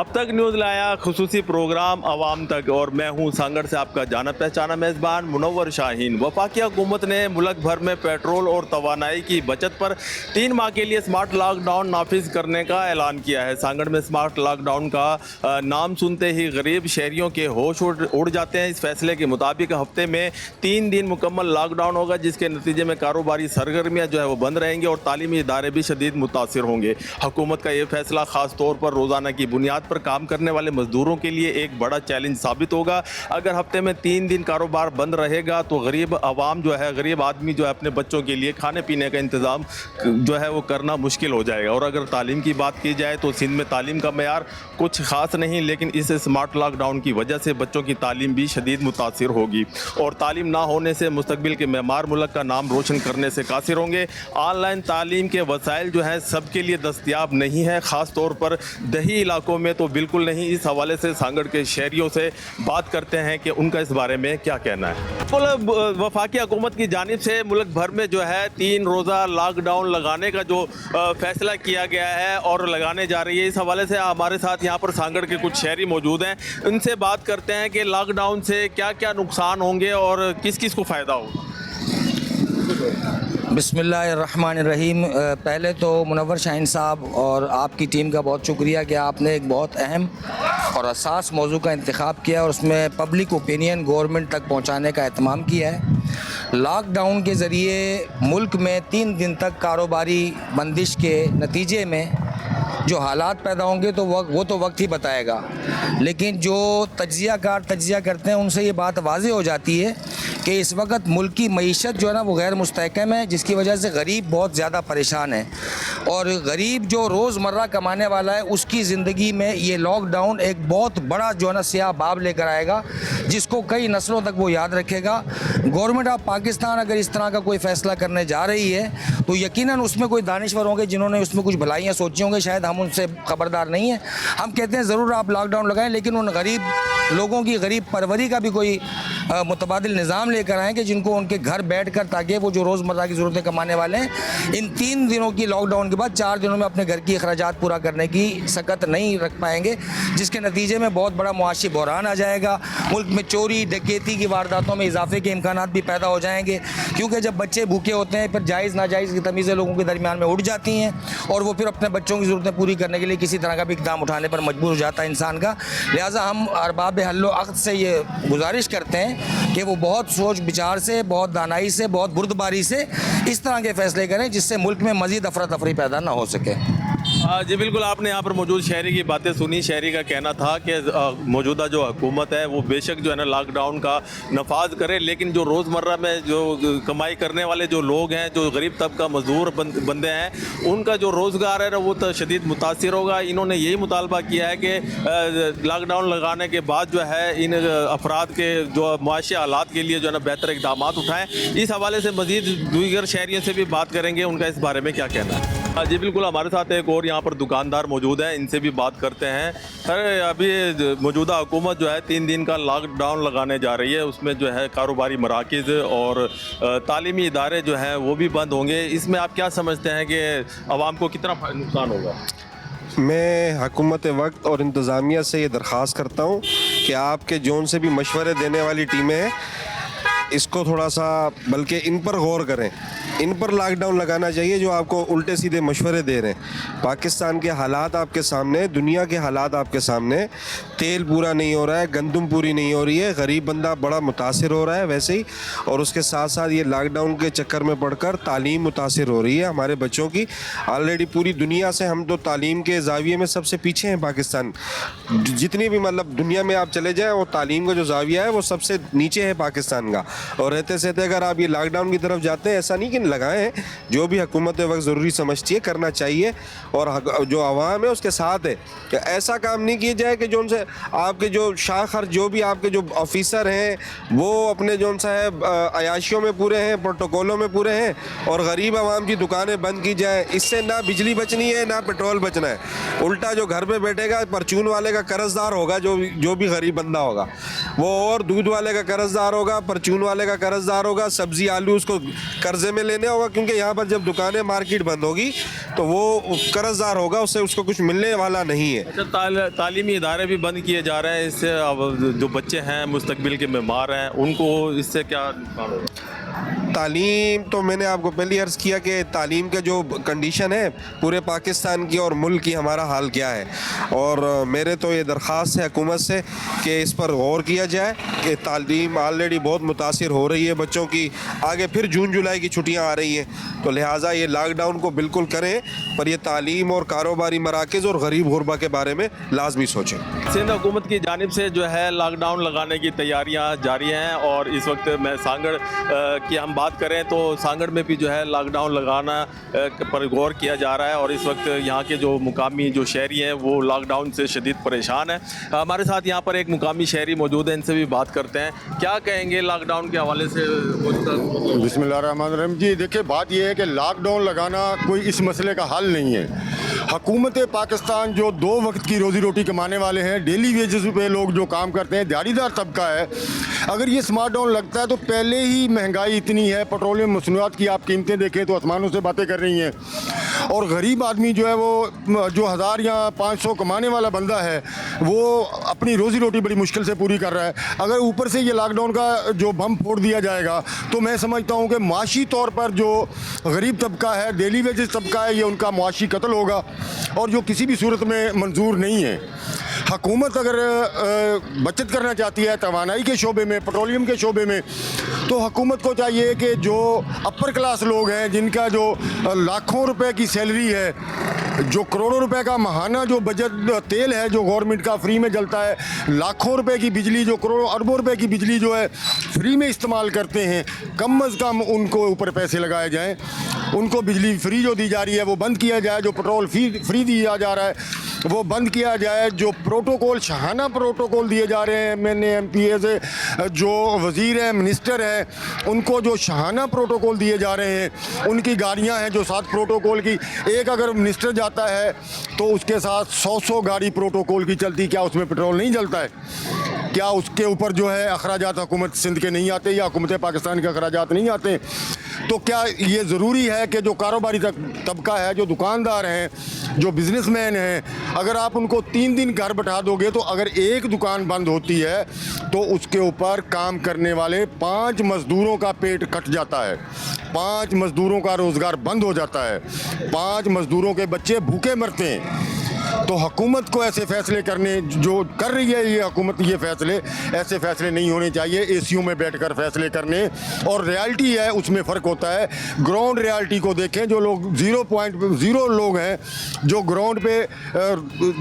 अब तक न्यूज़ लाया खुसूसी प्रोग्राम आवाम तक, और मैं हूँ सांगड़ से आपका जाना पहचाना मेज़बान मुनव्वर शाहीन। वफाकी हुकूमत ने मुल्क भर में पेट्रोल और तवानाई की बचत पर 3 माह के लिए स्मार्ट लॉकडाउन नाफिज करने का ऐलान किया है। सांगड़ में स्मार्ट लॉकडाउन का नाम सुनते ही गरीब शहरियों के होश उड़ जाते हैं। इस फैसले के मुताबिक हफ्ते में 3 दिन मुकम्मल लॉकडाउन होगा, जिसके नतीजे में कारोबारी सरगर्मियाँ जो है वो बंद रहेंगी और तालीमी इदारे भी शदीद मुतासिर होंगे। हुकूमत का ये फैसला ख़ास तौर पर रोज़ाना की बुनियाद पर काम करने वाले मजदूरों के लिए एक बड़ा चैलेंज साबित होगा। अगर हफ्ते में 3 दिन कारोबार बंद रहेगा तो गरीब आवाम जो है, गरीब आदमी जो है, अपने बच्चों के लिए खाने पीने का इंतज़ाम जो है वो करना मुश्किल हो जाएगा। और अगर तालीम की बात की जाए तो सिंध में तालीम का मयार कुछ ख़ास नहीं, लेकिन इस स्मार्ट लॉकडाउन की वजह से बच्चों की तालीम भी शदीद मुतासिर होगी और तालीम ना होने से मुस्तकबिल के मेमार मुल्क का नाम रोशन करने से कासिर होंगे। ऑनलाइन तालीम के वसाइल जो है सबके लिए दस्तयाब नहीं है, ख़ास तौर पर दही इलाकों में तो बिल्कुल नहीं। इस हवाले से सांगड़ के शहरियों से बात करते हैं कि उनका इस बारे में क्या कहना है। वफाकी हुकूमत की जानिब से मुल्क भर में जो है 3 रोज़ा लॉकडाउन लगाने का जो फैसला किया गया है और लगाने जा रही है, इस हवाले से हमारे साथ यहाँ पर सांगड़ के कुछ शहरी मौजूद हैं। उनसे बात करते हैं कि लॉकडाउन से क्या क्या नुकसान होंगे और किस किस को फ़ायदा होगा। बिस्मिल्लाहिर्रहमानिर्रहीम। पहले तो मुनव्वर शाहीन साहब और आपकी टीम का बहुत शुक्रिया कि आपने एक बहुत अहम और हसास मौजू का इंतखाब किया और उसमें पब्लिक ओपिनियन गवर्नमेंट तक पहुंचाने का एहतमाम किया है। लॉकडाउन के ज़रिए मुल्क में 3 दिन तक कारोबारी बंदिश के नतीजे में जो हालात पैदा होंगे तो वो तो वक्त ही बताएगा, लेकिन जो तज्ज़ियाकार तज्ज़िया करते हैं उनसे ये बात वाज़ेह हो जाती है कि इस वक्त मुल्क की मईशत जो है ना वो गैर मुस्तहकम है, जिसकी वजह से गरीब बहुत ज़्यादा परेशान है। और गरीब जो रोज़मर्रा कमाने वाला है उसकी ज़िंदगी में ये लॉकडाउन एक बहुत बड़ा जो है ना स्याह बाब लेकर आएगा, जिसको कई नस्लों तक वो याद रखेगा। गवर्नमेंट ऑफ पाकिस्तान अगर इस तरह का कोई फ़ैसला करने जा रही है तो यकीनन उसमें कोई दानिश्वर होंगे जिन्होंने उसमें कुछ भलाइयाँ सोची होंगी, शायद हम उनसे खबरदार नहीं हैं। हम कहते हैं ज़रूर आप लॉकडाउन लगाएं, लेकिन उन गरीब लोगों की गरीब परवरी का भी कोई मुतबादिल निज़ाम लेकर आएँ कि जिनको उनके घर बैठ कर, ताकि वो जो रोज़मर्रा की ज़रूरतें कमाने वाले हैं इन 3 दिनों की लॉकडाउन के बाद 4 दिनों में अपने घर की अखराजात पूरा करने की सकत नहीं रख पाएंगे, जिसके नतीजे में बहुत बड़ा मुआशी बहरान आ जाएगा। मुल्क में चोरी डकैती की वारदातों में इजाफे के इम्कानात भी पैदा हो जाएंगे, क्योंकि जब बच्चे भूखे होते हैं फिर जायज़ नाजायज़ की तमीज़ें लोगों के दरमियान में उठ जाती हैं और वो फिर अपने बच्चों की ज़रूरतें पूरी करने के लिए किसी तरह का भी इक़दाम उठाने पर मजबूर हो जाता है इंसान का। लिहाजा हम अरबाब हल्लो अक़द से ये गुजारिश करते हैं कि वो बहुत सोच विचार से, बहुत दानाई से, बहुत बुर्दबारी से इस तरह के फ़ैसले करें जिससे मुल्क में मज़ीद अफरा तफरी पैदा ना हो सके। जी बिल्कुल, आपने यहाँ पर मौजूद शहरी की बातें सुनी। शहरी का कहना था कि मौजूदा जो हुकूमत है वो बेशक जो है ना लॉकडाउन का नफाज करे, लेकिन जो रोज़मर्रा में जो कमाई करने वाले जो लोग हैं, जो गरीब तबका मजदूर बंदे हैं, उनका जो रोज़गार है ना वो तो शदीद मुतासिर होगा। इन्होंने यही मुतालबा किया है कि लॉकडाउन लगाने के बाद जो है इन अफराद के जो मुआशी हालात के लिए जो है ना बेहतर इक़दाम उठाएँ। इस हवाले से मज़ीद दीगर शहरियों से भी बात करेंगे, उनका इस बारे में क्या कहना है। जी बिल्कुल, हमारे साथ एक और यहाँ पर दुकानदार मौजूद हैं, इनसे भी बात करते हैं। सर, अभी मौजूदा हुकूमत जो है 3 दिन का लॉकडाउन लगाने जा रही है, उसमें जो है कारोबारी मराकिज़ और तालीमी इदारे जो हैं वो भी बंद होंगे। इसमें आप क्या समझते हैं कि आवाम को कितना नुकसान होगा? मैं हुकूमत वक्त और इंतज़ामिया से ये दरख्वास्त करता हूँ कि आपके जोन से भी मशवरे देने वाली टीमें हैं, इसको थोड़ा सा बल्कि इन पर गौर करें। इन पर लॉकडाउन लगाना चाहिए जो आपको उल्टे सीधे मशवरे दे रहे हैं। पाकिस्तान के हालात आपके सामने, दुनिया के हालात आपके सामने। तेल पूरा नहीं हो रहा है, गंदम पूरी नहीं हो रही है, गरीब बंदा बड़ा मुतासिर हो रहा है वैसे ही, और उसके साथ साथ ये लॉकडाउन के चक्कर में पड़कर तालीम मुतासिर हो रही है हमारे बच्चों की। ऑलरेडी पूरी दुनिया से हम तो तालीम के ज़ाविये में सबसे पीछे हैं। पाकिस्तान जितनी भी मतलब दुनिया में आप चले जाएँ, वो तालीम का जो ज़ाविया है वो सबसे नीचे है पाकिस्तान का। और रहते सहते अगर आप ये लॉकडाउन की तरफ जाते हैं, ऐसा नहीं कि लगाएं, जो भी हुकूमत वक्त ज़रूरी समझती है करना चाहिए और जो आवाम है उसके साथ है कि ऐसा काम नहीं किया जाए कि जो उनसे आपके जो शाखर जो भी आपके जो ऑफिसर हैं वो अपने जो सा है अयाशियों में पूरे हैं, प्रोटोकॉलों में पूरे हैं और गरीब आवाम की दुकानें बंद की जाए। इससे ना बिजली बचनी है ना पेट्रोल बचना है। उल्टा जो घर पे बैठेगा परचून वाले का कर्जदार होगा, जो भी गरीब बंदा होगा वो, और दूध वाले का कर्जदार होगा, परचून वाले का कर्जदार होगा, सब्जी आलू उसको कर्जे में लेने होगा, क्योंकि यहाँ पर जब दुकानें मार्केट बंद होगी तो वो कर्जदार होगा, उससे उसको कुछ मिलने वाला नहीं है। अच्छा, तालीमी इदारे भी बंद किए जा रहे हैं, इससे अब जो बच्चे हैं मुस्तकबिल के मेमार हैं उनको इससे क्या नुकसान होगा? तालीम तो मैंने आपको पहले अर्ज़ किया कि तालीम का जो कंडीशन है पूरे पाकिस्तान की और मुल्क की, हमारा हाल क्या है। और मेरे तो ये दरख्वास्त है हुकूमत से कि इस पर गौर किया जाए कि तालीम ऑलरेडी बहुत मुतासिर हो रही है बच्चों की, आगे फिर जून जुलाई की छुट्टियां आ रही हैं, तो लिहाजा ये लॉकडाउन को बिल्कुल करें, पर ये तालीम और कारोबारी मराकज़ और गरीब गुरबा के बारे में लाजमी सोचें। सिंध हुकूमत की जानिब से जो है लॉकडाउन लगाने की तैयारियां जारी हैं, और इस वक्त मैं सांगड़ की हम बात करें तो सांगड़ में भी जो है लॉकडाउन लगाना पर गौर किया जा रहा है, और इस वक्त यहाँ के जो मुकामी जो शहरी हैं वो लॉकडाउन से शदीद परेशान हैं। हमारे साथ यहाँ पर एक मुकामी शहरी मौजूद है, इनसे भी बात करते हैं। क्या कहेंगे लॉकडाउन के हवाले से? बिस्मिल्लाहिर्रहमानिर्रहीम। जी देखिए, बात यह है कि लॉकडाउन लगाना कोई इस मसले का हल नहीं है। हुकूमत पाकिस्तान जो 2 वक्त की रोज़ी रोटी कमाने वाले हैं, डेली वेजेस पे लोग जो काम करते हैं, दिहाड़ीदार तबका है, अगर ये स्मार्ट डाउन लगता है तो पहले ही महंगाई इतनी है, पेट्रोलियम मसनूआत की आप कीमतें देखें तो आसमानों से बातें कर रही हैं, और गरीब आदमी जो है वो जो 1000 या 500 कमाने वाला बंदा है वो अपनी रोज़ी रोटी बड़ी मुश्किल से पूरी कर रहा है। अगर ऊपर से ये लॉकडाउन का जो बम फोड़ दिया जाएगा तो मैं समझता हूँ कि माशी तौर पर जो गरीब तबका है, डेली वेजेस तबका है, ये उनका मुआशी कत्ल होगा, और जो किसी भी सूरत में मंजूर नहीं है। हुकूमत अगर बचत करना चाहती है तवानाई के शोबे में, पेट्रोलियम के शोबे में, तो हुकूमत को चाहिए कि जो अपर क्लास लोग हैं, जिनका जो लाखों रुपए की सैलरी है, जो करोड़ों रुपए का माहाना जो बजट तेल है जो गवर्नमेंट का फ्री में जलता है, लाखों रुपए की बिजली, जो करोड़ों अरबों रुपए की बिजली जो है फ्री में इस्तेमाल करते हैं, कम अज़ कम उनको ऊपर पैसे लगाए जाएं, उनको बिजली फ्री जो दी जा रही है वो बंद किया जाए, जो पेट्रोल फ्री दिया जा रहा है वो बंद किया जाए, जो प्रोटोकॉल शाहाना प्रोटोकॉल दिए जा रहे हैं, मैंने MPA से जो वज़ीर हैं, मिनिस्टर हैं, उनको जो शाहाना प्रोटोकॉल दिए जा रहे हैं, उनकी गाड़ियां हैं जो 7 प्रोटोकॉल की, एक अगर मिनिस्टर जाता है तो उसके साथ 100 गाड़ी प्रोटोकॉल की चलती, क्या उसमें पेट्रोल नहीं जलता है? क्या उसके ऊपर जो है अखराजात हुकूमत सिंध के नहीं आते या हुकूमत पाकिस्तान के अखराजात नहीं आते? तो क्या ये ज़रूरी है कि जो कारोबारी तबका है, जो दुकानदार हैं, जो बिजनेसमैन हैं, अगर आप उनको 3 दिन घर बैठा दोगे तो अगर एक दुकान बंद होती है तो उसके ऊपर काम करने वाले 5 मज़दूरों का पेट कट जाता है, 5 मज़दूरों का रोज़गार बंद हो जाता है, 5 मज़दूरों के बच्चे भूखे मरते हैं। तो हुकूमत को ऐसे फैसले करने जो कर रही है ये हुकूमत, ये फैसले ऐसे फैसले नहीं होने चाहिए, एसीओ में बैठकर फैसले करने, और रियलिटी है उसमें फ़र्क होता है। ग्राउंड रियलिटी को देखें, जो लोग 0.0 लोग हैं जो ग्राउंड पे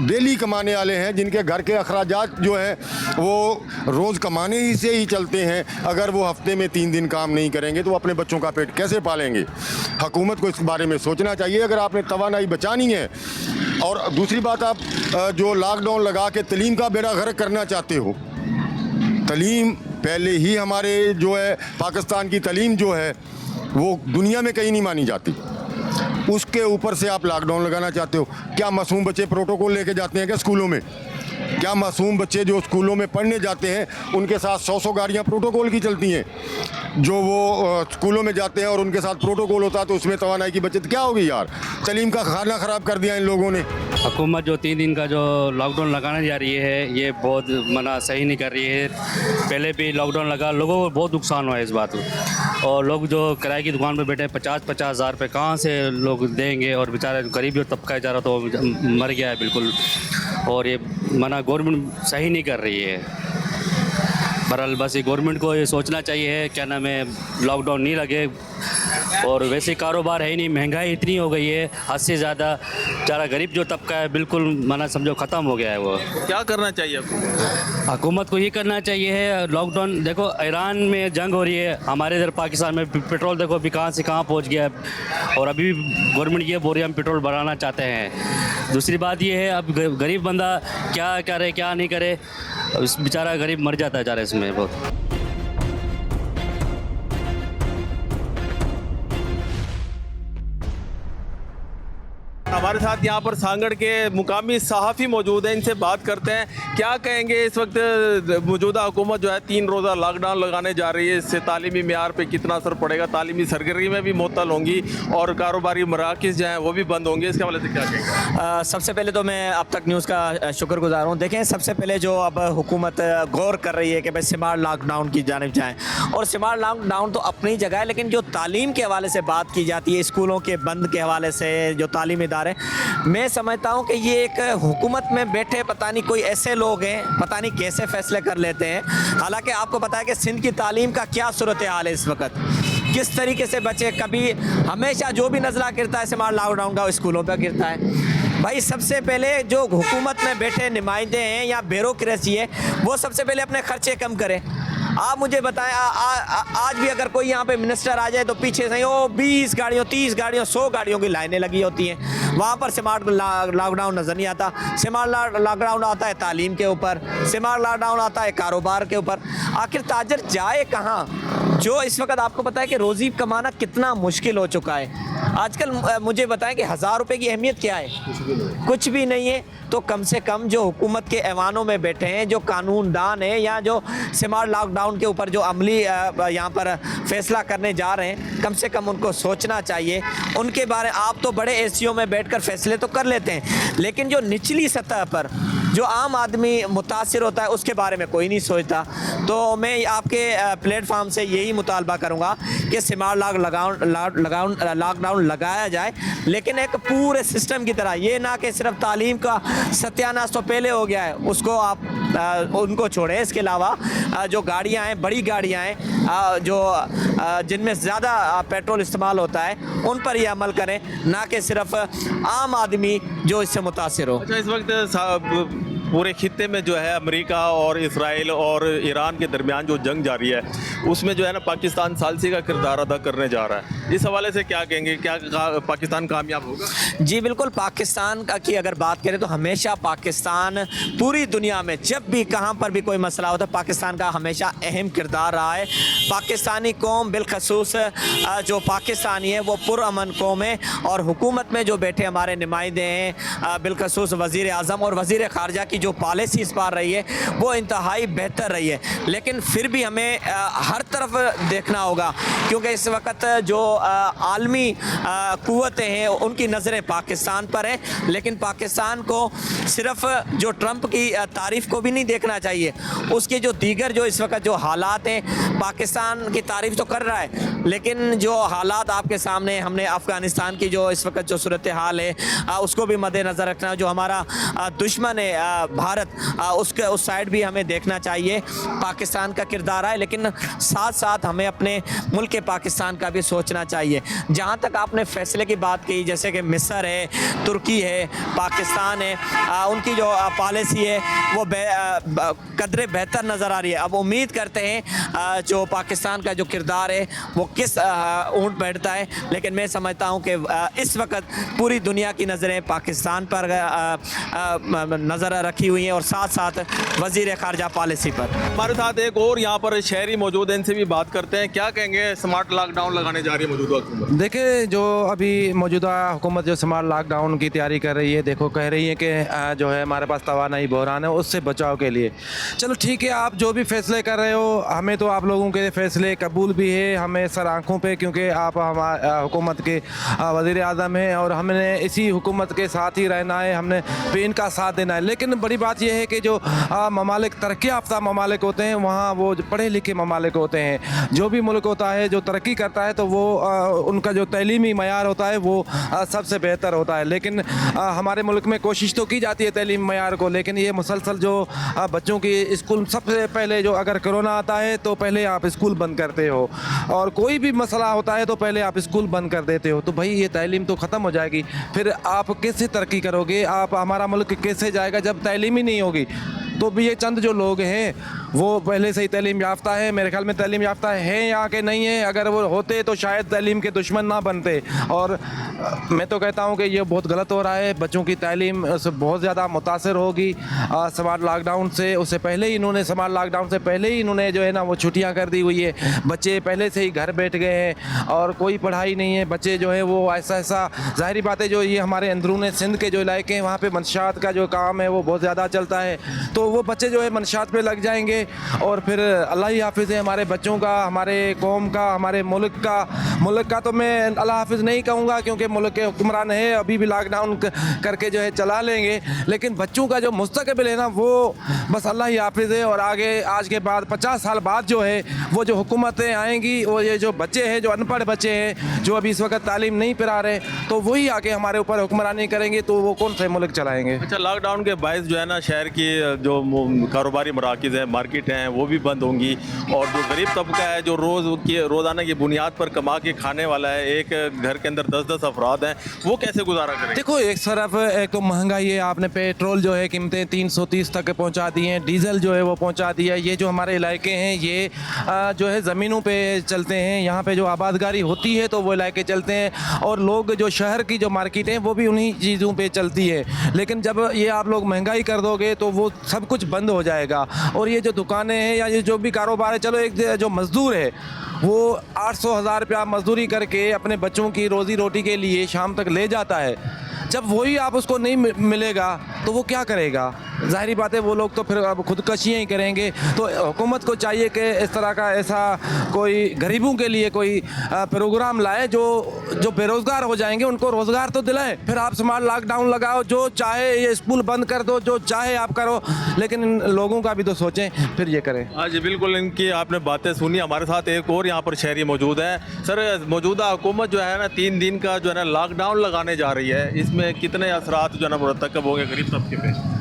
डेली कमाने वाले हैं, जिनके घर के अखराजात जो हैं वो रोज़ कमाने ही से ही चलते हैं, अगर वो हफ्ते में 3 दिन काम नहीं करेंगे तो अपने बच्चों का पेट कैसे पालेंगे? हुकूमत को इस बारे में सोचना चाहिए अगर आपने तवानाई बचानी है। और दूसरी बात, आप जो लॉकडाउन लगा के तलीम का बेड़ा गर्क करना चाहते हो, तलीम पहले ही हमारे जो है पाकिस्तान की तलीम जो है वो दुनिया में कहीं नहीं मानी जाती, उसके ऊपर से आप लॉकडाउन लगाना चाहते हो। क्या मासूम बच्चे प्रोटोकॉल लेके जाते हैं क्या स्कूलों में? क्या मासूम बच्चे जो स्कूलों में पढ़ने जाते हैं उनके साथ 100 गाड़ियाँ प्रोटोकॉल की चलती हैं? जो वो स्कूलों में जाते हैं और उनके साथ प्रोटोकॉल होता है तो उसमें तवानाई की बचत क्या होगी यार? तलीम का खाना ख़राब कर दिया इन लोगों ने। हुकूमत जो 3 दिन का जो लॉकडाउन लगाने जा रही है ये बहुत सही नहीं कर रही है। पहले भी लॉकडाउन लगा, लोगों को बहुत नुकसान हुआ है इस बात को, और लोग जो किराए की दुकान पर बैठे 50-50 हज़ार रुपये कहाँ से लोग देंगे, और बेचारे गरीबी और तबका जा रहा तो मर गया है बिल्कुल, और ये गवर्नमेंट सही नहीं कर रही है। बहरहाल बस ये गवर्नमेंट को ये सोचना चाहिए, क्या नाम है, लॉकडाउन नहीं लगे, और वैसे कारोबार है ही नहीं, महंगाई इतनी हो गई है हद से ज़्यादा, बेचारा गरीब जो तबका है बिल्कुल समझो ख़त्म हो गया है। वो क्या करना चाहिए आपको? हुकूमत को ये करना चाहिए है, लॉकडाउन देखो ईरान में जंग हो रही है, हमारे इधर पाकिस्तान में पेट्रोल देखो अभी कहाँ से कहाँ पहुँच गया है, और अभी गवर्नमेंट ये बोल रही है हम पेट्रोल बढ़ाना चाहते हैं। दूसरी बात ये है, अब गरीब बंदा क्या करे क्या नहीं करे, बेचारा गरीब मर जाता है बेचारा इसमें बहुत। हमारे साथ यहाँ पर सांगड़ के मुकामी सहाफ़ी मौजूद हैं, इनसे बात करते हैं क्या कहेंगे इस वक्त मौजूदा हुकूमत जो है 3 रोज़ा लॉकडाउन लगाने जा रही है, इससे तालीमी मेयार पे कितना असर पड़ेगा, तालीमी सरगर्मी में भी मुअत्तल होंगी और कारोबारी मराकज़ जो हैं वो भी बंद होंगे, इसके हवाले से क्या कहेंगे? सबसे पहले तो मैं अब तक न्यूज़ का शुक्रगुजार हूँ। देखें, सबसे पहले जो अब हुकूमत गौर कर रही है कि भाई स्मार्ट लॉकडाउन की जानिब जाएँ, और स्मार्ट लॉकडाउन तो अपनी जगह है, लेकिन जो तालीम के हवाले से बात की जाती है, स्कूलों के बंद के हवाले से जो तालीमी इदारे, मैं समझता हूँ कि ये एक हुकूमत में बैठे पता नहीं कोई ऐसे लोग हैं, पता नहीं कैसे फैसले कर लेते हैं। हालांकि आपको पता है कि सिंध की तालीम का क्या सूरत हाल है इस वक्त, किस तरीके से बच्चे, कभी हमेशा जो भी नजला गिरता है स्मार्ट लॉकडाउन का स्कूलों पर गिरता है। भाई सबसे पहले जो हुकूमत में बैठे नुमाइंदे हैं या ब्यूरोक्रेसी है, वो सबसे पहले अपने खर्चे कम करें। आप मुझे बताएं, आज भी अगर कोई यहाँ पे मिनिस्टर आ जाए तो पीछे से 20 गाड़ियों, 30 गाड़ियों, 100 गाड़ियों की लाइनें लगी होती हैं। वहाँ पर स्मार्ट लॉकडाउन नज़र नहीं आता। स्मार्ट लॉकडाउन आता है तालीम के ऊपर, स्मार्ट लॉकडाउन आता है कारोबार के ऊपर। आखिर ताजर जाए कहाँ? जो इस वक्त आपको पता है कि रोज़ी कमाना कितना मुश्किल हो चुका है आजकल। मुझे बताएं कि 1000 रुपये की अहमियत क्या है? कुछ भी नहीं है। तो कम से कम जो हुकूमत के ऐवानों में बैठे हैं, जो कानूनदान हैं, या जो स्मार्ट लॉकडाउन के ऊपर जो अमली यहाँ पर फैसला करने जा रहे हैं, कम से कम उनको सोचना चाहिए। उनके बारे आप तो बड़े एसीओ में बैठकर फैसले तो कर लेते हैं, लेकिन जो निचली सतह पर जो आम आदमी मुतासिर होता है उसके बारे में कोई नहीं सोचता। तो मैं आपके प्लेटफार्म से यही मुतालबा करूँगा कि स्मार्ट लॉकडाउन लगाया जाए, लेकिन एक पूरे सिस्टम की तरह, ये ना कि सिर्फ तालीम का सत्यानाश तो पहले हो गया है, उसको आप उनको छोड़ें। इसके अलावा जो गाड़ियाँ हैं, बड़ी गाड़ियाँ हैं जो जिनमें ज़्यादा पेट्रोल इस्तेमाल होता है, उन पर ये अमल करें, ना कि सिर्फ आम आदमी जो इससे मुतासिर हो। अच्छा, इस वक्त पूरे खित्ते में जो है अमेरिका और इसराइल और ईरान के दरमियान जो जंग जारी है, उसमें जो है ना पाकिस्तान सालसी का किरदार अदा करने जा रहा है। इस हवाले से क्या कहेंगे, क्या पाकिस्तान कामयाब होगा? जी बिल्कुल। पाकिस्तान की अगर बात करें तो हमेशा पाकिस्तान पूरी दुनिया में जब भी कहाँ पर भी कोई मसला होता है, पाकिस्तान का हमेशा अहम किरदार रहा है। पाकिस्तानी कौम बिलखसूस जो पाकिस्तानी है वो पुरअमन कौम है, और हुकूमत में जो बैठे हमारे नुमाइंदे हैं, बिलखसूस वज़ीर आज़म और वज़ीर ख़ारजा की जो पॉलिसी इस बार रही है वो इंतहाई बेहतर रही है। लेकिन फिर भी हमें हर तरफ देखना होगा, क्योंकि इस वक्त जो आलमी क़ुव्वतें हैं उनकी नज़रें पाकिस्तान पर हैं, लेकिन पाकिस्तान को सिर्फ जो ट्रंप की तारीफ़ को भी नहीं देखना चाहिए, उसके जो दीगर जो इस वक्त जो हालात हैं, पाकिस्तान की तारीफ़ तो कर रहा है, लेकिन जो हालात आपके सामने, हमने अफ़गानिस्तान की जो इस वक्त जो सूरत हाल है उसको भी मद्देनज़र रखना। जो हमारा दुश्मन है भारत, उसके उस साइड भी हमें देखना चाहिए। पाकिस्तान का किरदार है, लेकिन साथ साथ हमें अपने मुल्क पाकिस्तान का भी सोचना चाहिए। जहाँ तक आपने फ़ैसले की बात की, जैसे कि मिस्र है, तुर्की है, पाकिस्तान है, उनकी जो पॉलिसी है वो कदरे बेहतर नज़र आ रही है। अब उम्मीद करते हैं जो पाकिस्तान का जो किरदार है वो किस ऊँट बैठता है, लेकिन मैं समझता हूँ कि इस वक्त पूरी दुनिया की नज़रें पाकिस्तान पर नज़र रखी हुई हैं, और साथ साथ वज़ीर ख़ारजा पॉलिसी पर। हमारे साथ एक और यहाँ पर शहरी मौजूद हैं, इनसे भी बात करते हैं। क्या कहेंगे, स्मार्ट लॉकडाउन लगाने जा रही है मौजूदा हुकूमत? देखिए, जो अभी मौजूदा हुकूमत जो स्मार्ट लॉकडाउन की तैयारी कर रही है, देखो कह रही है कि जो है हमारे पास तवानाई बहरान है, उससे बचाव के लिए चलो ठीक है, आप जो भी फैसले कर रहे हो, हमें तो आप लोगों के फैसले कबूल भी है, हमें सर आँखों पे, क्योंकि आप हमारे हुकूमत के वज़ीर आज़म हैं और हमने इसी हुकूमत के साथ ही रहना है, हमने भी इनका साथ देना है। लेकिन बड़ी बात यह है कि जो ममालिक तरक्की याफ्ता ममालिक होते हैं, वहाँ वो पढ़े लिखे ममालिक होते हैं। जो भी मुल्क होता है जो तरक्की करता है, तो वो उनका जो तैलीमी मयार होता है वो सबसे बेहतर होता है। लेकिन हमारे मुल्क में कोशिश तो की जाती है तैलीम मयार को, लेकिन ये मुसलसल जो बच्चों की स्कूल, सबसे पहले जो अगर कोरोना आता है तो पहले आप स्कूल बंद करते हो, और कोई भी मसला होता है तो पहले आप स्कूल बंद कर देते हो। तो भाई ये तैलीम तो ख़त्म हो जाएगी, फिर आप कैसे तरक्की करोगे? आप हमारा मुल्क कैसे जाएगा जब तैलीम ही नहीं होगी? तो भी ये चंद जो लोग हैं वो पहले से ही तालीम याफ्ता है, मेरे ख्याल में तालीम याफ्ता है या कि नहीं है, अगर वो होते तो शायद तालीम के दुश्मन ना बनते। और मैं तो कहता हूँ कि ये बहुत गलत हो रहा है, बच्चों की तालीम से बहुत ज़्यादा मुतासर होगी स्मार्ट लॉकडाउन से। उससे पहले ही इन्होंने स्मार्ट लॉकडाउन से पहले ही इन्होंने जो है ना वो छुट्टियाँ कर दी हुई है, बच्चे पहले से ही घर बैठ गए हैं और कोई पढ़ाई नहीं है, बच्चे जो है वो ऐसा ज़ाहिरी बात है, जो ये हमारे अंदरून सिंध के जो इलाके हैं वहाँ पे मंशात का जो काम है वो बहुत ज़्यादा चलता है, तो वो बच्चे जो है मंशात पे लग जाएंगे और फिर अल्लाह ही हाफिज़ है हमारे बच्चों का, हमारे कौम का, हमारे मुल्क का तो मैं अल्लाह हाफिज़ नहीं कहूँगा क्योंकि मुल्क के हुक्मरान है अभी भी लॉकडाउन करके जो है चला लेंगे, लेकिन बच्चों का जो मुस्तकबिल है ना वो बस अल्लाह ही हाफिज़ है। और आगे आज के बाद 50 साल बाद जो है वो जो हुकूमतें आएंगी और ये जो बच्चे हैं, जो अनपढ़ बच्चे हैं, जो अभी इस वक्त तालीम नहीं पिला रहे, तो वही आके हमारे ऊपर हुक्मरानी करेंगे, तो वो कौन से मुल्क चलाएंगे। अच्छा, लॉकडाउन के बायस जो है ना शहर की जो कारोबारी मराकिज़ हैं, मार्केट हैं, वो भी बंद होंगी और जो गरीब तबका है जो रोज़ाना की बुनियाद पर कमा के खाने वाला है, एक घर के अंदर 10-10 अफराद हैं, वो कैसे गुजारा करेंगे। देखो एक तरफ एक तो महंगाई है, आपने पेट्रोल जो है कीमतें 330 तक पहुंचा दी हैं, डीजल जो है वो पहुंचा दिया। ये जो हमारे इलाके हैं ये जो है ज़मीनों पे चलते हैं, यहाँ पे जो आबादगारी होती है तो वो इलाके चलते हैं और लोग जो शहर की जो मार्केट है वो भी उन्हीं चीज़ों पे चलती है। लेकिन जब ये आप लोग महंगाई कर दोगे तो वो सब कुछ बंद हो जाएगा और ये जो दुकानें हैं या ये जो भी कारोबार है, चलो एक जो मज़दूर है वो 800-1000 रुपया मजदूरी करके अपने बच्चों की रोज़ी रोटी के लिए शाम तक ले जाता है, जब वही आप उसको नहीं मिलेगा तो वो क्या करेगा। ज़ाहिरी बात है वो लोग तो फिर अब खुदकशियाँ ही करेंगे। तो हुकूमत को चाहिए कि इस तरह का ऐसा कोई गरीबों के लिए कोई प्रोग्राम लाए जो बेरोज़गार हो जाएंगे उनको रोज़गार तो दिलाए। फिर आप स्मार्ट लॉकडाउन लगाओ, जो चाहे ये स्कूल बंद कर दो, जो चाहे आप करो, लेकिन इन लोगों का भी तो सोचें फिर ये करें। हाँ जी बिल्कुल, इनकी आपने बातें सुनी। हमारे साथ एक और यहाँ पर शहरी मौजूद है। सर, मौजूदा हुकूमत जो है ना 3 दिन का जो है ना लॉकडाउन लगाने जा रही है, इसमें कितने असरात जो है ना मुरतकब हो गए गरीब तबके पे।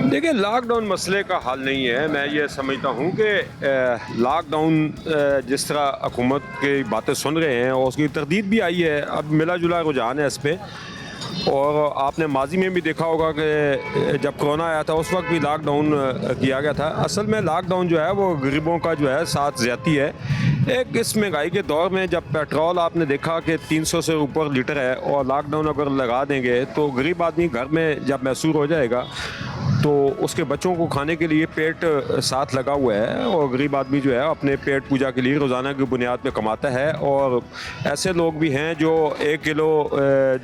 देखिए, लॉकडाउन मसले का हल नहीं है। मैं ये समझता हूँ कि लॉकडाउन जिस तरह हुकूमत की बातें सुन रहे हैं और उसकी तरदीद भी आई है, अब मिला जुला रुझान है इस पर। और आपने माजी में भी देखा होगा कि जब कोरोना आया था उस वक्त भी लॉकडाउन किया गया था। असल में लॉकडाउन जो है वो गरीबों का जो है साथ ज़्यादती है। एक इस महंगाई के दौर में जब पेट्रोल आपने देखा कि 300 से ऊपर लीटर है और लॉकडाउन अगर लगा देंगे तो गरीब आदमी घर में जब महसूर हो जाएगा तो उसके बच्चों को खाने के लिए पेट साथ लगा हुआ है और गरीब आदमी जो है अपने पेट पूजा के लिए रोज़ाना की बुनियाद पे कमाता है। और ऐसे लोग भी हैं जो 1 किलो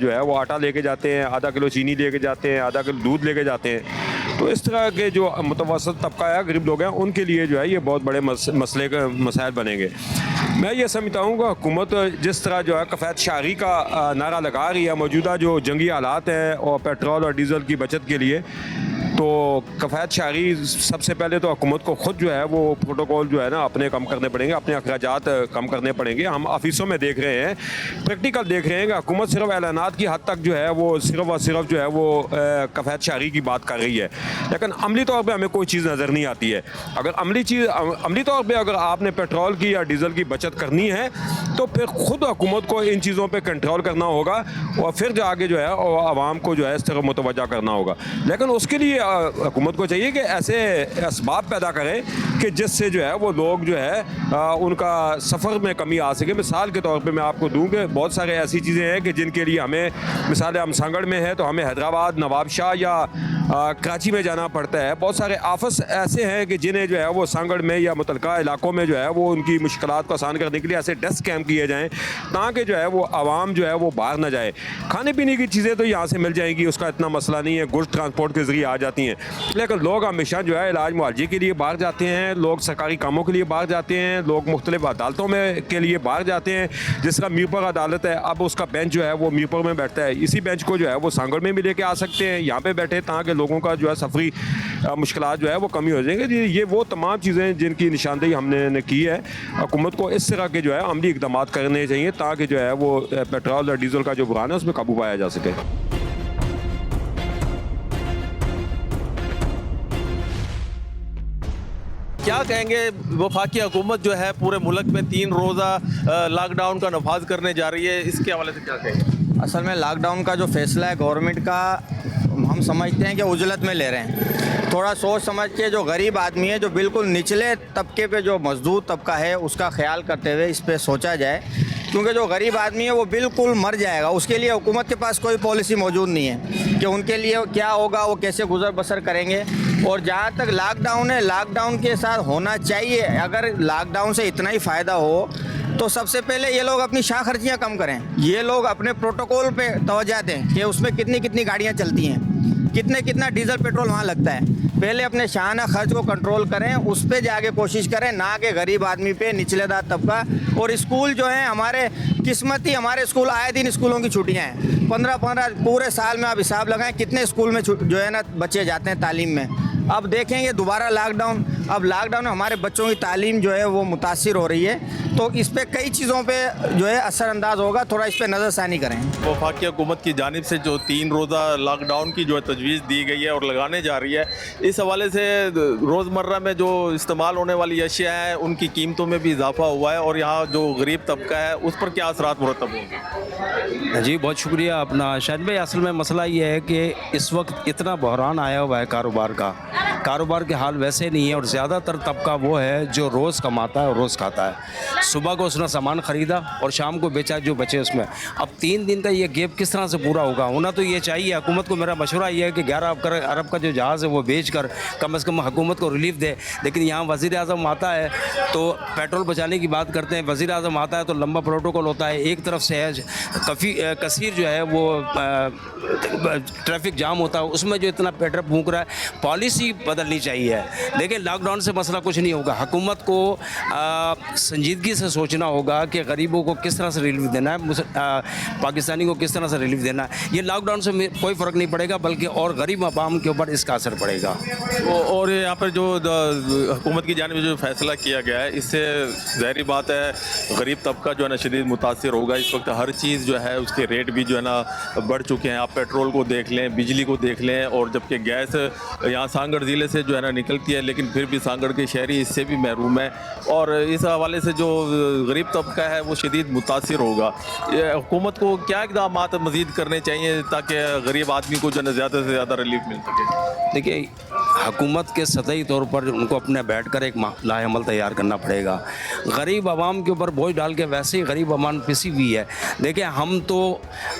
जो है वो आटा लेके जाते हैं, आधा किलो चीनी लेके जाते हैं, आधा किलो दूध लेके जाते हैं। तो इस तरह के जो मुतवसत तबका है, गरीब लोग हैं, उनके लिए जो है ये बहुत बड़े मसले के मसाइल बनेंगे। मैं ये समझता हूँ कि हुकूमत जिस तरह जो है कफ़ायत शारी का नारा लगा रही है मौजूदा जो जंगी हालात हैं और पेट्रोल और डीज़ल की बचत के लिए, तो कफ़ायत शारी सबसे पहले तो हुकूमत को ख़ुद जो है वो प्रोटोकॉल जो है ना अपने कम करने पड़ेंगे, अपने अखराजात कम करने पड़ेंगे। हम ऑफिसों में देख रहे हैं, प्रैक्टिकल देख रहे हैं कि हुकूमत सिर्फ ऐलानात की हद तक जो है वो सिर्फ और सिर्फ जो है वो कफ़ायत शारी की बात कर रही है, लेकिन अमली तौर पर हमें कोई चीज़ नज़र नहीं आती है। अगर अमली तौर पर अगर आपने पेट्रोल की या डीज़ल की बचत करनी है तो फिर ख़ुद हुकूमत को इन चीज़ों पर कंट्रोल करना होगा और फिर जो आगे जो है आवाम को जो है इस तरह मुतवज्जा करना होगा। लेकिन उसके लिए हुकूमत को चाहिए कि ऐसे असबाब पैदा करें कि जिससे जो है वो लोग जो है उनका सफ़र में कमी आ सके। मिसाल के तौर पे मैं आपको दूं कि बहुत सारे ऐसी चीज़ें हैं कि जिनके लिए हमें, मिसाल हम संगड़ में है तो हमें हैदराबाद, नवाबशाह या कराची में जाना पड़ता है। बहुत सारे आफस ऐसे हैं कि जिन्हें जो है वो संगड़ में या मुतलका इलाकों में जो है वो उनकी मुश्किलात को आसान करने के लिए ऐसे डेस्क कैंप किए जाएँ ताकि जो है वो आवाम जो है वो बाहर ना जाए। खाने पीने की चीज़ें तो यहाँ से मिल जाएंगी, उसका इतना मसला नहीं है, गुड्स ट्रांसपोर्ट के ज़रिए आ जाती हैं। लेकिन लोग हमेशा जो है इलाज मुआलजे के लिए बाहर जाते हैं, लोग सरकारी कामों के लिए बाहर जाते हैं, लोग मुख्तलिफ अदालतों में के लिए बाहर जाते हैं। जिस तरह मीरपुर अदालत है, अब उसका बेंच जो है वो मीरपुर में बैठता है, इसी बेंच को जो है वो सांगड़ में भी लेके आ सकते हैं, यहाँ पे बैठे ताकि लोगों का जो है सफरी मुश्किलात जो है वो कमी हो जाएंगे। ये वो तमाम चीज़ें जिनकी निशानदेही हमने की है। हुकूमत को इस तरह के जो है अमली इक़दाम करने चाहिए ताकि जो है वो पेट्रोल और डीजल का जो बुरान है उसमें काबू पाया जा सके। क्या कहेंगे, वफाकी हुकूमत जो है पूरे मुल्क में 3 रोज़ा लॉकडाउन का नफाज करने जा रही है, इसके हवाले से क्या कहेंगे। असल में लॉकडाउन का जो फैसला है गवर्नमेंट का, हम समझते हैं कि उजलत में ले रहे हैं। थोड़ा सोच समझ के जो गरीब आदमी है, जो बिल्कुल निचले तबके पे जो मजदूर तबका है, उसका ख्याल करते हुए इस पे सोचा जाए, क्योंकि जो गरीब आदमी है वो बिल्कुल मर जाएगा। उसके लिए हुकूमत के पास कोई पॉलिसी मौजूद नहीं है कि उनके लिए क्या होगा, वो कैसे गुजर बसर करेंगे। और जहाँ तक लॉकडाउन है, लॉकडाउन के साथ होना चाहिए। अगर लॉकडाउन से इतना ही फ़ायदा हो तो सबसे पहले ये लोग अपनी शाह खर्चियाँ कम करें। ये लोग अपने प्रोटोकॉल पे तवज्जो दें कि उसमें कितनी कितनी गाड़ियाँ चलती हैं, कितना डीजल पेट्रोल वहाँ लगता है। पहले अपने शाहाना खर्च को कंट्रोल करें, उस पे जाके कोशिश करें, ना कि गरीब आदमी पे, निचलेदार तबका। और स्कूल जो है हमारे किस्मती, हमारे स्कूल आए दिन स्कूलों की छुट्टियां हैं। 15 पूरे साल में आप हिसाब लगाएं कितने स्कूल में जो है ना बच्चे जाते हैं तालीम में। अब देखेंगे दोबारा लॉकडाउन, अब लॉकडाउन में हमारे बच्चों की तालीम जो है वो मुतासिर हो रही है। तो इस पे कई चीज़ों पे जो है असरअंदाज होगा, थोड़ा इस पे नज़रसानी करें। वफाकी हुकूमत की जानिब से जो 3 रोज़ा लॉकडाउन की जो है तजवीज़ दी गई है और लगाने जा रही है, इस हवाले से रोज़मर्रा में जो इस्तेमाल होने वाली अशिया हैं उनकी कीमतों में भी इजाफा हुआ है, और यहाँ जो गरीब तबका है उस पर क्या असरात मुरतब होंगे? जी बहुत शुक्रिया अपना शाहिद भाई। असल में मसला ये है कि इस वक्त इतना बहरान आया हुआ है कारोबार का, कारोबार के हाल वैसे नहीं है, और ज़्यादातर तबका वो है जो रोज़ कमाता है और रोज़ खाता है। सुबह को उसने सामान ख़रीदा और शाम को बेचा जो बचे उसमें। अब 3 दिन का ये गैप किस तरह से पूरा होगा? होना तो ये चाहिए। हुकूमत को मेरा मशवरा ये है कि 11 अरब का जो जहाज़ है वो बेच कर कम से कम हुकूमत को रिलीफ दे। लेकिन यहाँ वज़ीर आज़म आता है तो पेट्रोल बचाने की बात करते हैं, वज़ीर आज़म आता है तो लंबा प्रोटोकॉल होता है। एक तरफ से है कसीर जो है वो ट्रैफिक जाम होता है, उसमें जो इतना पेट्रोल फूंक रहा है, पॉलिसी बदलनी चाहिए। देखिए लॉकडाउन से मसला कुछ नहीं होगा। हुकूमत को संजीदगी से सोचना होगा कि गरीबों को किस तरह से रिलीफ देना है, पाकिस्तानी को किस तरह से रिलीफ देना है। ये लॉकडाउन से कोई फ़र्क नहीं पड़ेगा, बल्कि और गरीब अवाम के ऊपर इसका असर पड़ेगा। और यहाँ पर जो हुकूमत की जानिब से जो फैसला किया गया है, इससे ज़ाहिर बात है गरीब तबका जो है ना शदीद मुतासिर होगा। इस वक्त हर चीज़ जो है उसके रेट भी जो है ना बढ़ चुके हैं। आप पेट्रोल को देख लें, बिजली को देख लें, और जबकि गैस यहाँ सांगड़ ज़िले से जो है ना निकलती है, लेकिन फिर भी सांगड़ के शहरी इससे भी महरूम है। और इस हवाले से जो गरीब तबका है वो शदीद मुतासिर होगा। हुकूमत को क्या इक़दाम मज़ीद करने चाहिए ताकि गरीब आदमी को जो है ज़्यादा से ज़्यादा रिलीफ मिल सके? देखिए हुकूमत के सतही तौर पर उनको अपने बैठ कर एक लाएअमल तैयार करना पड़ेगा। गरीब आवाम के ऊपर बोझ डाल के वैसे ही गरीब आवाम पिसी हुई है। देखिए हम तो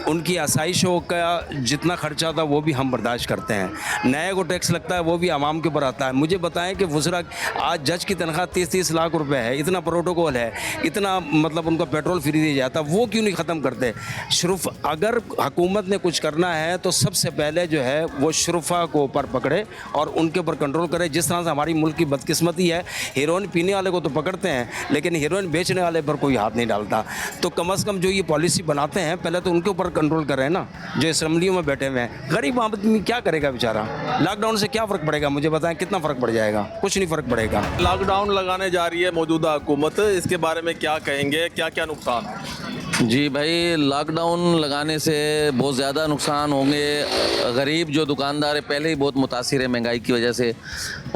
उनकी आसाइशों का जितना खर्चा था वो भी हम बर्दाश्त करते हैं, नए को टैक्स लगता है वो भी आवाम के ऊपर आता है। मुझे बताएं कि वज़रा आज जज की तनख्वाह 30-30 लाख रुपए है, इतना प्रोटोकॉल है, इतना मतलब उनको पेट्रोल फ्री दिया जाता, वो क्यों नहीं ख़त्म करते? शुरुफ अगर हुकूमत ने कुछ करना है तो सबसे पहले जो है वो शुरफा को ऊपर पकड़े और उनके ऊपर कंट्रोल करे। जिस तरह से हमारी मुल्क की बदकिस्मती है, हीरोइन पीने वाले को तो पकड़ते हैं लेकिन हीरोइन बेचने वाले पर कोई हाथ नहीं डालता। तो कम से कम जो ये पॉलिसी बनाते हैं पहले तो उनके ऊपर कंट्रोल करें ना, जो असम्बलियों में बैठे हुए हैं। गरीब आदमी क्या करेगा बेचारा? लॉकडाउन से क्या फ़र्क पड़ेगा? मुझे बताएं कितना फ़र्क पड़ जाएगा? कुछ नहीं फ़र्क पड़ेगा। लॉकडाउन लगाने जा रही है मौजूदा हुकूमत, इसके बारे में क्या कहेंगे? क्या क्या नुकसान है? जी भाई, लॉकडाउन लगाने से बहुत ज़्यादा नुकसान होंगे। गरीब जो दुकानदार है पहले ही बहुत मुतासिर है महंगाई की वजह से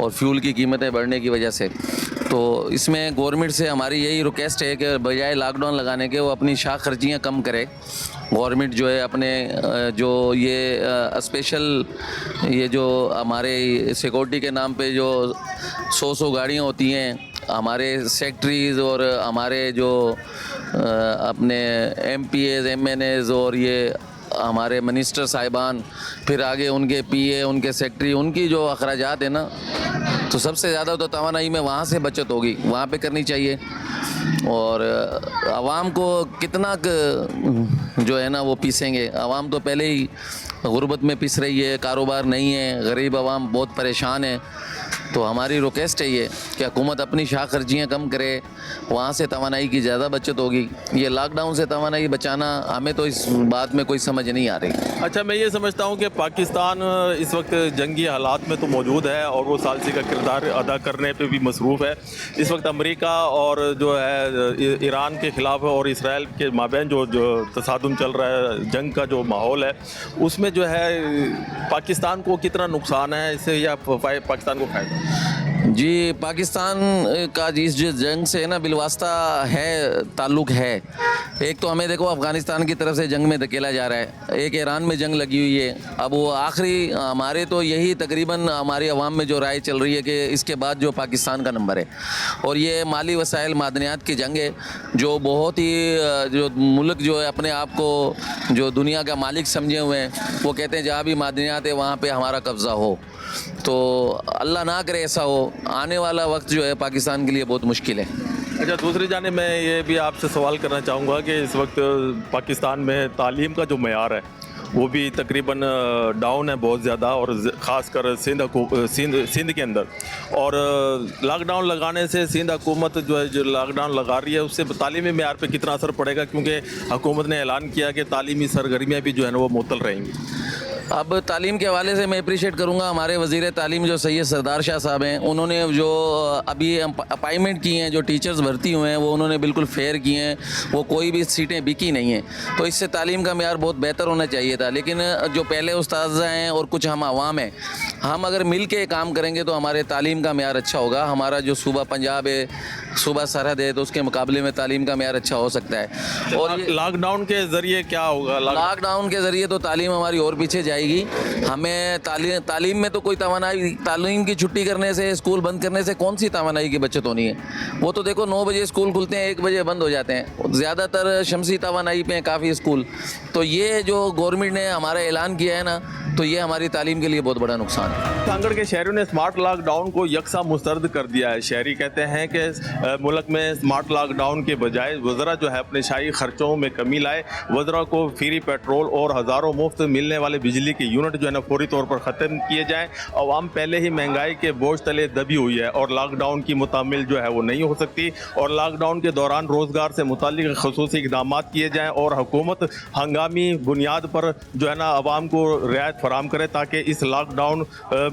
और फ्यूल की कीमतें बढ़ने की वजह से। तो इसमें गवर्नमेंट से हमारी यही रिक्वेस्ट है कि बजाय लॉकडाउन लगाने के वो अपनी शाख खर्चियाँ कम करे। गवर्नमेंट जो है अपने जो ये स्पेशल ये जो हमारे सिक्योरिटी के नाम पे जो 100 गाड़ियाँ होती हैं हमारे सेक्रेटरीज़ और हमारे जो अपने MPAs MNAs और ये हमारे मिनिस्टर साहिबान, फिर आगे उनके PA उनके सेक्रेटरी, उनकी जो अखराजात है ना, तो सबसे ज़्यादा तो तवानाई में वहाँ से बचत होगी, वहाँ पे करनी चाहिए। और आवाम को कितना जो है ना वो पीसेंगे? आवाम तो पहले ही गुर्बत में पिस रही है, कारोबार नहीं है, गरीब आवाम बहुत परेशान है। तो हमारी रिक्वेस्ट है ये कि हुकूमत अपनी शाख खर्चियाँ कम करे, वहाँ से तवानाई की ज़्यादा बचत होगी। ये लॉकडाउन से तवानाई बचाना हमें तो इस बात में कोई समझ नहीं आ रही। अच्छा, मैं ये समझता हूँ कि पाकिस्तान इस वक्त जंगी हालात में तो मौजूद है और वो सालसी का किरदार अदा करने पे भी मसरूफ़ है। इस वक्त अमेरिका और जो है ईरान के ख़िलाफ़ और इसराइल के माबैन जो तसादुम चल रहा है, जंग का जो माहौल है, उसमें जो है पाकिस्तान को कितना नुकसान है इससे या पाकिस्तान को फ़ायदा? जी, पाकिस्तान का जिस जिस जंग से ना बिलवास्ता है ताल्लुक़ है, एक तो हमें देखो अफ़गानिस्तान की तरफ से जंग में धकेला जा रहा है, एक ईरान में जंग लगी हुई है, अब वो आखिरी हमारे तो यही तकरीबन हमारी अवाम में जो राय चल रही है कि इसके बाद जो पाकिस्तान का नंबर है। और ये माली वसाइल मादनियात की जंग है जो बहुत ही जो मुल्क जो है अपने आप को जो दुनिया का मालिक समझे हुए हैं, वो कहते हैं जहाँ भी मादनियात है वहाँ पे हमारा कब्ज़ा हो। तो अल्लाह ना करे ऐसा हो, आने वाला वक्त जो है पाकिस्तान के लिए बहुत मुश्किल है। अच्छा, दूसरी जाने मैं ये भी आपसे सवाल करना चाहूँगा कि इस वक्त पाकिस्तान में तालीम का जो मयार है वो भी तकरीबन डाउन है बहुत ज़्यादा, और ख़ासकर सिंध के अंदर। और लॉकडाउन लगाने से सिंध हुकूमत जो है जो लॉकडाउन लगा रही है उससे तालीमी मेयार पे कितना असर पड़ेगा, क्योंकि हुकूमत ने ऐलान किया कि तालीमी सरगर्मियाँ भी जो है ना वो मुअत्तल रहेंगी। अब तालीम के हवाले से मैं अप्रिशिएट करूंगा हमारे वज़ीर तालीम जो सैयद सरदार शाह साहब हैं, उन्होंने जो अभी अपॉइंटमेंट की हैं, जो टीचर्स भर्ती हुए हैं वो उन्होंने बिल्कुल फेयर किए हैं, वो कोई भी सीटें बिकी नहीं हैं। तो इससे तालीम का मेयार बहुत बेहतर होना चाहिए था। लेकिन जो पहले उस्ताज़ हैं और कुछ हम आवाम हैं, हम अगर मिल के काम करेंगे तो हमारे तालीम का मेयार अच्छा होगा। हमारा जो सूबा पंजाब है, सूबा सरहद है, तो उसके मुकाबले में तालीम का मेयार अच्छा हो सकता है। और लॉकडाउन के ज़रिए क्या होगा? लॉकडाउन के ज़रिए तो तालीम हमारी और पीछे जाएगी। हमें तालीम में तो कोई तवानाई, तालीम की छुट्टी करने से, स्कूल बंद करने से कौन सी तवानाई की बचत होनी है? वो तो देखो 9 बजे स्कूल खुलते हैं, 1 बजे बंद हो जाते हैं, ज़्यादातर शमसी तवानाई पे हैं काफ़ी स्कूल। तो ये जो गवर्नमेंट ने हमारा ऐलान किया है ना, तो ये हमारी तालीम के लिए बहुत बड़ा नुकसान है। सांगड़ के शहरियों ने स्मार्ट लॉकडाउन को यकसा मुस्तरद कर दिया है। शहरी कहते हैं कि मुल्क में स्मार्ट लॉकडाउन के बजाय वज़रा जो है अपने शाही खर्चों में कमी लाए, वज़रा को फ्री पेट्रोल और हज़ारों मुफ्त मिलने वाले बिजली के यूनिट जो है ना फौरी तौर पर ख़त्म किए जाएँ। अवाम पहले ही महंगाई के बोझ तले दबी हुई है और लॉकडाउन की मुतामिल जो है वो नहीं हो सकती, और लॉकडाउन के दौरान रोज़गार से मुतालिक ख़ुसूसी इक़दाम किए जाएँ और हुकूमत हंगामी बुनियाद पर जो है ना अवाम को रियायत फराम करे ताकि इस लॉकडाउन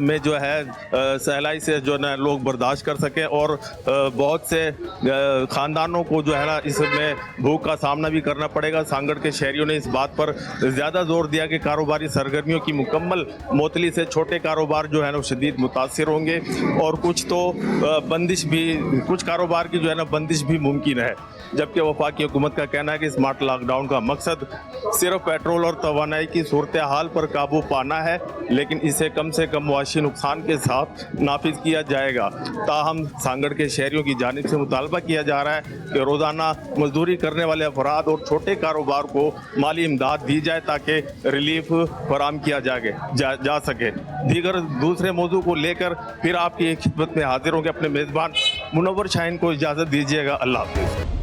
में जो है सहलाई से जो है ना लोग बर्दाश्त कर सकें। और बहुत से ख़ानदानों को जो है ना इसमें भूख का सामना भी करना पड़ेगा। सांगड़ के शहरियों ने इस बात पर ज़्यादा जोर दिया कि कारोबारी सरगर्मियों की मुकम्मल मोतली से छोटे कारोबार जो है ना शदीद मुतासिर होंगे, और कुछ तो बंदिश भी, कुछ कारोबार की जो है ना बंदिश भी मुमकिन है। जबकि वफाकी हुकूमत का कहना है कि स्मार्ट लॉकडाउन का मकसद सिर्फ पेट्रोल और तवानाई की सूरत हाल पर काबू पाना है, लेकिन इसे कम से कम मुआशी नुकसान के साथ नाफिज किया जाएगा। ताहम सांगड़ के शहरियों की जानिब से मुतालबा किया जा रहा है कि रोज़ाना मजदूरी करने वाले अफराद और छोटे कारोबार को माली इमदाद दी जाए ताकि रिलीफ फराम किया जा सके। दीगर दूसरे मौजू को लेकर फिर आपकी खिदमत में हाजिर होंगे अपने मेज़बान मुनव्वर शाहीन को इजाज़त दीजिएगा। अल्लाह हाफ़िज़।